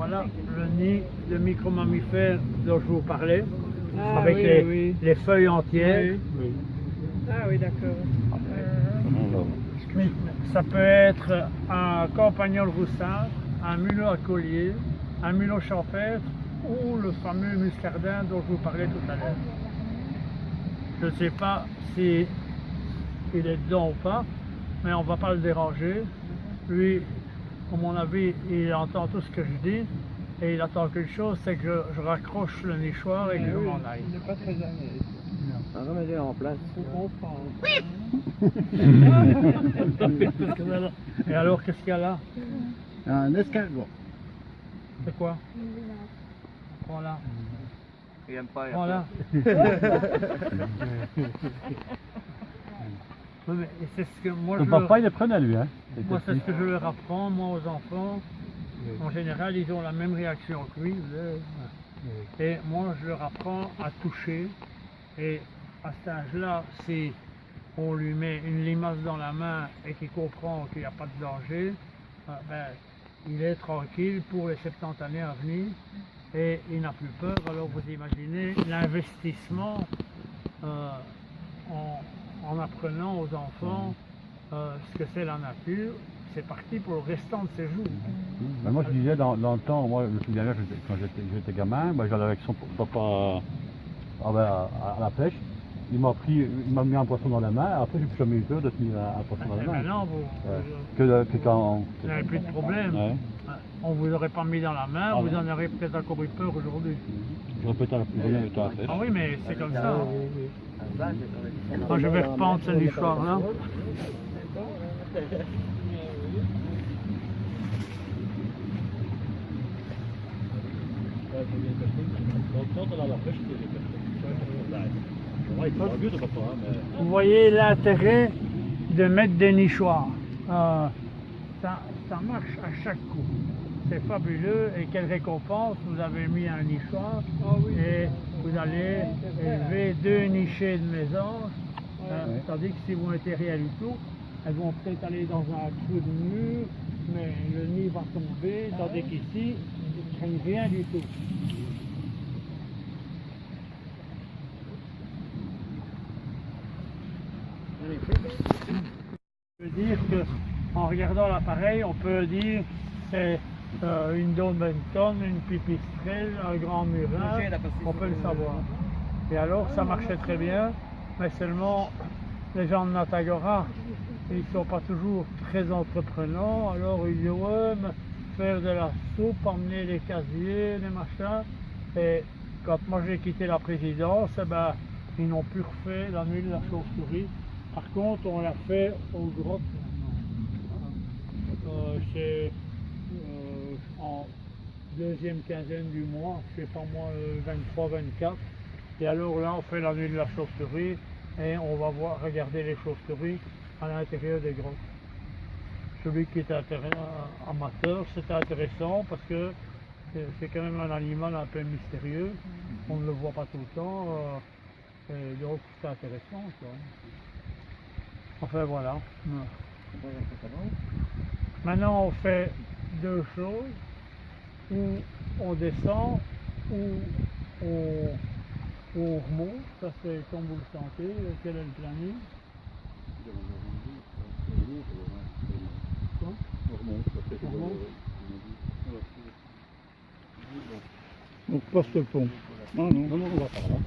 Voilà le nid de micro-mammifères dont je vous parlais, avec les feuilles entières. Oui. Ah oui, d'accord. Ça peut être un campagnol roussard, un mulot à collier, un mulot champêtre ou le fameux muscardin dont je vous parlais tout à l'heure. Je ne sais pas si il est dedans ou pas, mais on ne va pas le déranger. Lui, à mon avis, il entend tout ce que je dis et il attend qu'une chose, c'est que je raccroche le nichoir et que je m'en aille. Il n'est pas très à l'aise. Remettez en place. Et alors, qu'est-ce qu'il y a là? Un escargot. C'est quoi? Prends là. Il n'aime pas. Prends là. Oui, mais c'est ce que moi Ton papa il les prenait lui, hein? Moi, c'est ce que je leur apprends, moi, aux enfants. En général, ils ont la même réaction que lui. Et moi, je leur apprends à toucher. Et à cet âge-là, si on lui met une limace dans la main et qu'il comprend qu'il n'y a pas de danger, ben, il est tranquille pour les 70 années à venir et il n'a plus peur. Alors vous imaginez l'investissement en apprenant aux enfants ce que c'est la nature. C'est parti pour le restant de ses jours. Ben moi je disais dans le temps, moi je me souviens bien quand j'étais gamin, moi j'allais avec son papa à la pêche. Il m'a mis un poisson dans la main, après j'ai plus jamais eu peur de tenir un poisson dans la main. Maintenant, Que quand... vous n'avez plus de problème. Ouais. On ne vous aurait pas mis dans la main, vous en aurez peut-être encore eu peur aujourd'hui. J'aurais peut-être un temps à pêche. Ah oui, mais c'est comme ça. Quand je vais rependre ce nichoir-là. Vous voyez l'intérêt de mettre des nichoirs. Ça marche à chaque coup. C'est fabuleux. Et quelle récompense, vous avez mis un nichoir et vous allez élever 2 nichées de mésanges. Tandis que si vous ne mettez rien du tout, elles vont peut-être aller dans un trou de mur, mais le nid va tomber, tandis qu'ici, ils ne craignent rien du tout. Je veux dire qu'en regardant l'appareil, on peut dire c'est une Daubenton, une pipistrelle, un grand murin, on peut le savoir. Et alors ça marchait très bien, mais seulement les gens de Natagora, ils ne sont pas toujours très entreprenants, alors ils disent ouais, mais faire de la soupe, emmener les casiers, les machins. Et quand moi j'ai quitté la présidence, eh ben, ils n'ont plus refait la nuit de la chauve-souris. Par contre, on l'a fait aux grottes maintenant. C'est en deuxième quinzaine du mois, je sais pas moi, 23-24. Et alors là, on fait la nuit de la chauve-souris et on va regarder les chauves-souris à l'intérieur des grottes. Celui qui est amateur, c'est intéressant parce que c'est quand même un animal un peu mystérieux. On ne le voit pas tout le temps. Et donc c'est intéressant, quoi. Enfin voilà. Maintenant on fait 2 choses, ou on descend, ou on remonte, ça c'est comme vous le sentez, quel est le planning? On remonte. Donc poste le pont. Non, on va par là.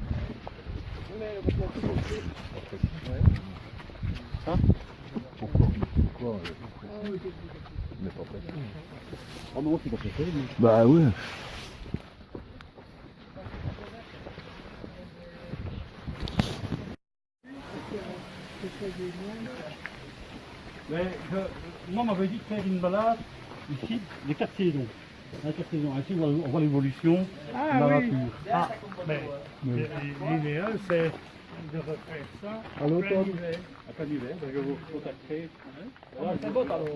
Hein? Pourquoi on n'est pas prêt. Oh non, c'est pas prêt. Bah oui. Mais moi, on m'avait dit de faire une balade ici, les 4 saisons. Ainsi, on voit l'évolution de la nature. Ah, mais l'idéal c'est de refaire ça À l'automne. hiver. À plein hiver, je vous contacterai. C'est beau alors.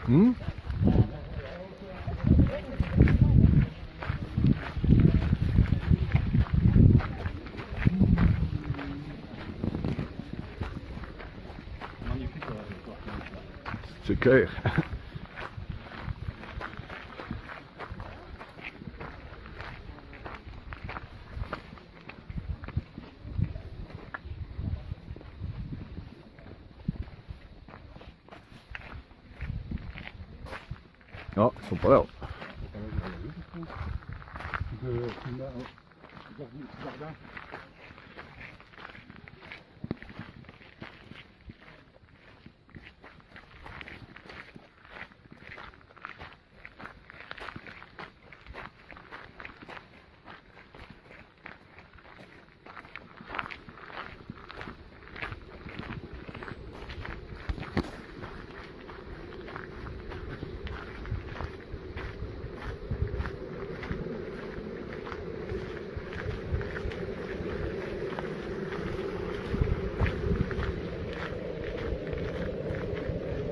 Hmm? Magnifique. C'est clair. Ah, ils sont pas là.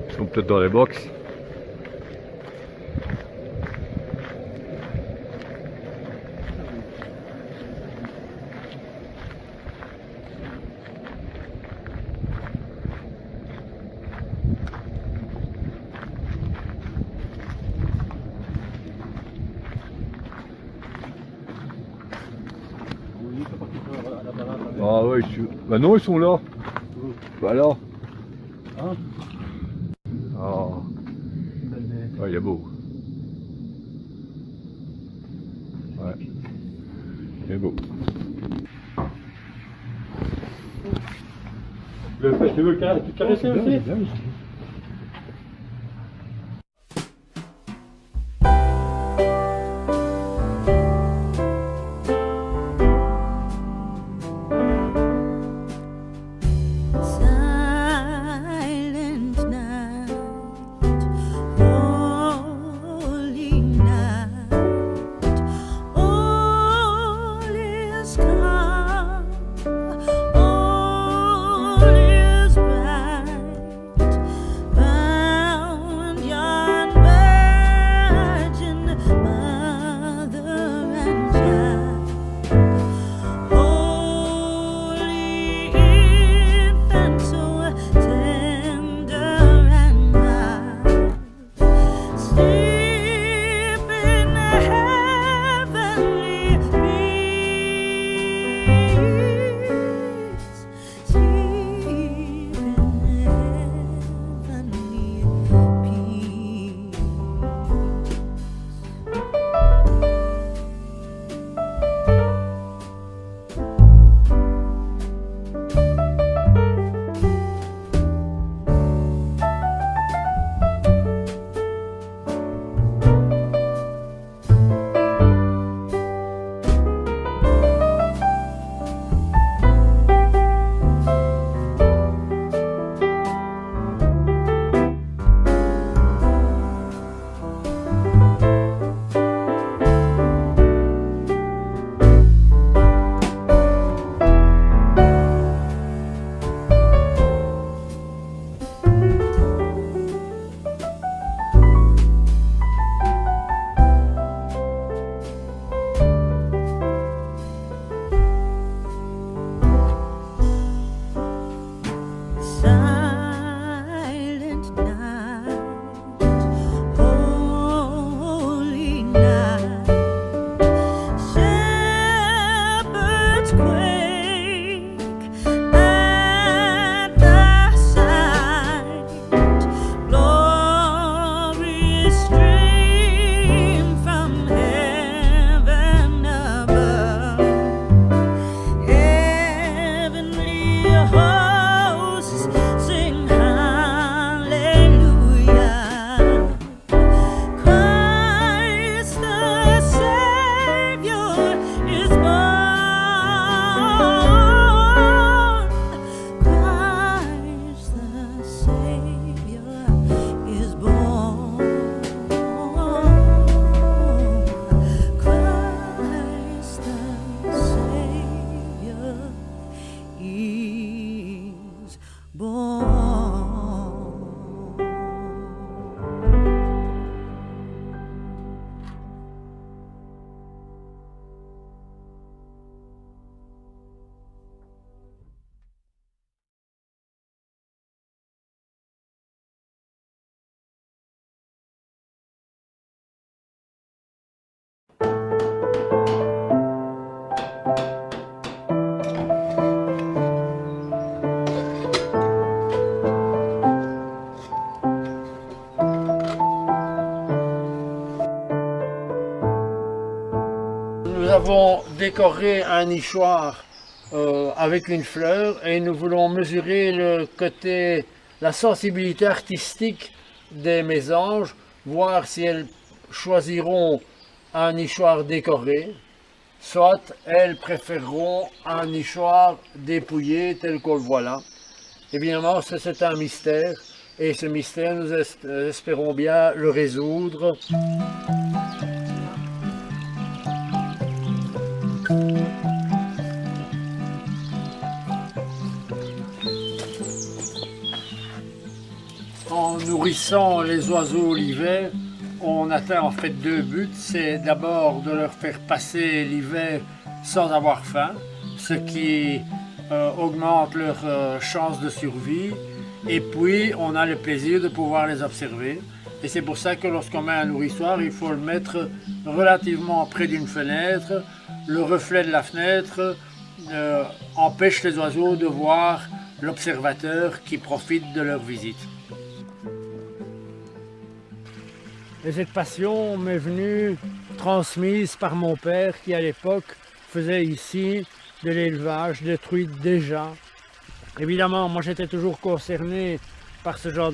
Ils sont peut-être dans les box. Ah ouais, bah non, ils sont là. Bah là. Hein? Ah. Ouais, il est beau. Ouais. Il est beau. Tu veux le caresser aussi? Silent night, holy night, all is calm, all is bright. décorer un nichoir avec une fleur et nous voulons mesurer le côté, la sensibilité artistique des mésanges, voir si elles choisiront un nichoir décoré, soit elles préféreront un nichoir dépouillé tel qu'on le voit là. Évidemment, c'est un mystère et ce mystère, nous espérons bien le résoudre. En nourrissant les oiseaux l'hiver, on atteint en fait deux buts. C'est d'abord de leur faire passer l'hiver sans avoir faim, ce qui augmente leur chance de survie. Et puis, on a le plaisir de pouvoir les observer. Et c'est pour ça que lorsqu'on met un nourrissoir, il faut le mettre relativement près d'une fenêtre. Le reflet de la fenêtre empêche les oiseaux de voir l'observateur qui profite de leur visite. Et cette passion m'est venue transmise par mon père qui à l'époque faisait ici de l'élevage de truites déjà. Évidemment, moi j'étais toujours concerné par ce genre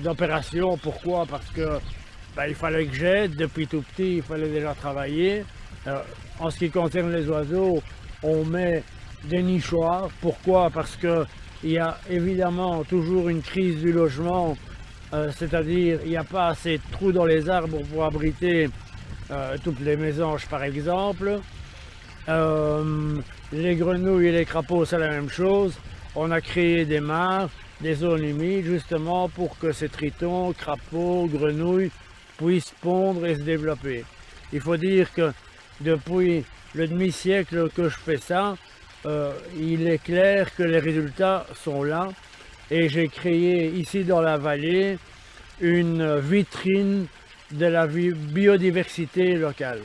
d'opération. Pourquoi? Parce que il fallait que j'aide, depuis tout petit il fallait déjà travailler. En ce qui concerne les oiseaux, on met des nichoirs. Pourquoi? Parce qu'il y a évidemment toujours une crise du logement. C'est-à-dire il n'y a pas assez de trous dans les arbres pour abriter toutes les mésanges par exemple. Les grenouilles et les crapauds c'est la même chose. On a créé des mares, des zones humides justement pour que ces tritons, crapauds, grenouilles puissent pondre et se développer. Il faut dire que depuis le demi-siècle que je fais ça, il est clair que les résultats sont là. Et j'ai créé ici dans la vallée une vitrine de la biodiversité locale.